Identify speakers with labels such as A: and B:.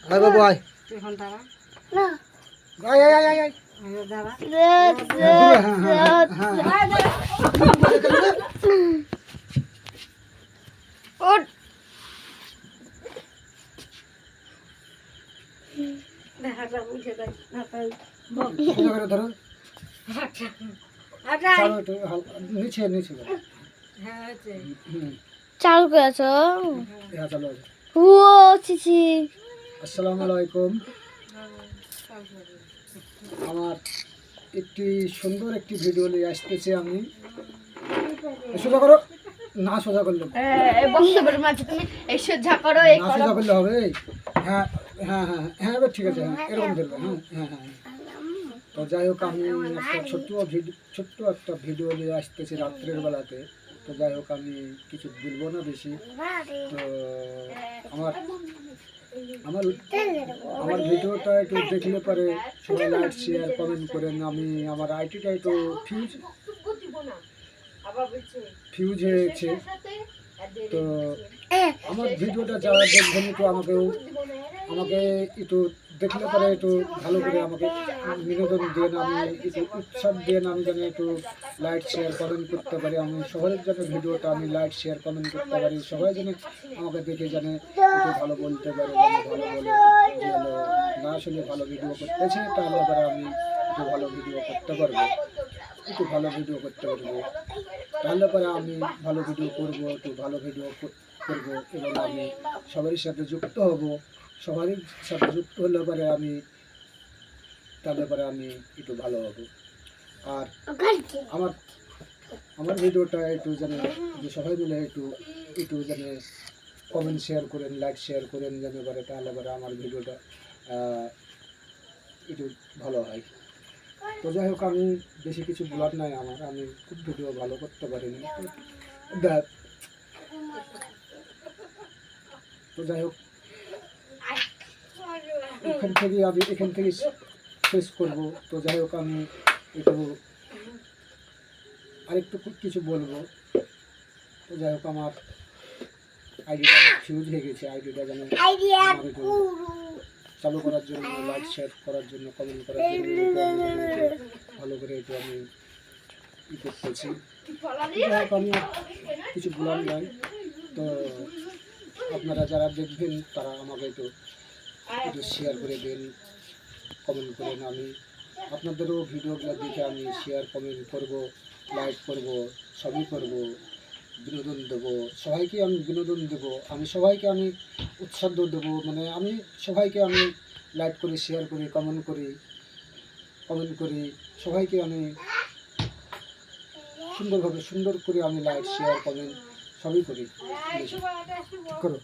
A: আয় বাবু আয়
B: এখন দাঁড়া
C: না
A: আয় আয় আয় আয়
B: দাঁড়া
C: ওঠ
B: হাতটা উঠে দেয় হাতটা
A: সোজা করে ধরো
B: আচ্ছা
A: চালো একটু হালকা নিচে নিচে করো।
B: হ্যাঁ হচ্ছে
A: হুম
C: চালু করেছো
A: হ্যাঁ চালো
C: ও চিচি
A: আসসালামু আলাইকুম আমার একটি সুন্দর একটি ভিডিও নিয়ে আসতেছি আমি সোজা করো না সোজা করলে
C: বক্তব্যের মাঝে তুমি এই সহ্যা করো এই
A: না
C: করো
A: সোজা করলে হবে হ্যাঁ হ্যাঁ হ্যাঁ হ্যাঁ এবার ঠিক আছে হ্যাঁ এরকম ধরবে হ্যাঁ হ্যাঁ হ্যাঁ তো যাই হোক আমি একটা ছোট্ট একটা ভিডিও নিয়ে আসতেছি রাত্রের বেলাতে তো যাই হোক আমি কিছু বলবো না বেশি তো আমার আমার আমার ভিডিওটা একটু দেখলে পরে সবাই লাইক শেয়ার কমেন্ট করেন আমি আমার আইটিটা একটু ফিউজ হয়েছে তো আমার ভিডিওটা যারা দেখবেন একটু আমাকে একটু দেখলে পরে একটু ভালো করে আমাকে বিনোদন দেন আমি একটু উৎসাহ দেন আমি যেন একটু লাইক শেয়ার কমেন্ট করতে পারি আমি শহরের জন্য ভিডিওটা আমি লাইক শেয়ার কমেন্ট করতে পারি সবাই যেন আমাকে দেখে যেন একটু ভালো বলতে পারে যেন ভালো বলে যে হলো না আসলে ভালো ভিডিও করতেছে তাহলে পরে আমি একটু ভালো ভিডিও করতে পারবো একটু ভালো ভিডিও করতে পারবো তাহলে পরে আমি ভালো ভিডিও করব একটু ভালো ভিডিও করব এবং আমি সবারই সাথে যুক্ত হব সবারই সাথে যুক্ত হলে পরে আমি তাহলে পরে আমি একটু ভালো হব আর আমার আমার ভিডিওটা একটু যেন যে সবাই মিলে একটু একটু যেন কমেন্ট শেয়ার করেন লাইক শেয়ার করেন যেন পরে তাহলে পরে আমার ভিডিওটা একটু ভালো হয় তো যাই হোক আমি বেশি কিছু বলার নাই আমার আমি খুব ভিডিও ভালো করতে পারিনি তো যাই হোক এখান থেকে শেষ করব তো যাই হোক আমি একটু আরেকটু কিছু বলবো তো যাই হোক আমার আইডিটা ফিউজ হয়ে গেছে আইডিটা যেন আমার একটু চালু করার জন্য লাইক শেয়ার করার জন্য কমেন্ট করার জন্য ভালো করে একটু আমি ই করতেছি যাই হোক আমি কিছু বলার নাই তো আপনারা যারা দেখবেন তারা আমাকে একটু একটু শেয়ার করে দেন কমেন্ট করেন আমি আপনাদেরও ভিডিওগুলো দেখে আমি শেয়ার কমেন্ট করব লাইক করব সবই করব বিনোদন দেবো সবাইকে আমি বিনোদন দেবো আমি সবাইকে আমি উৎসাহ দেবো মানে আমি সবাইকে আমি লাইক করি শেয়ার করি কমেন্ট করি সবাইকে আমি সুন্দরভাবে সুন্দর করে আমি লাইক শেয়ার কমেন্ট সবই করি ঠিক করো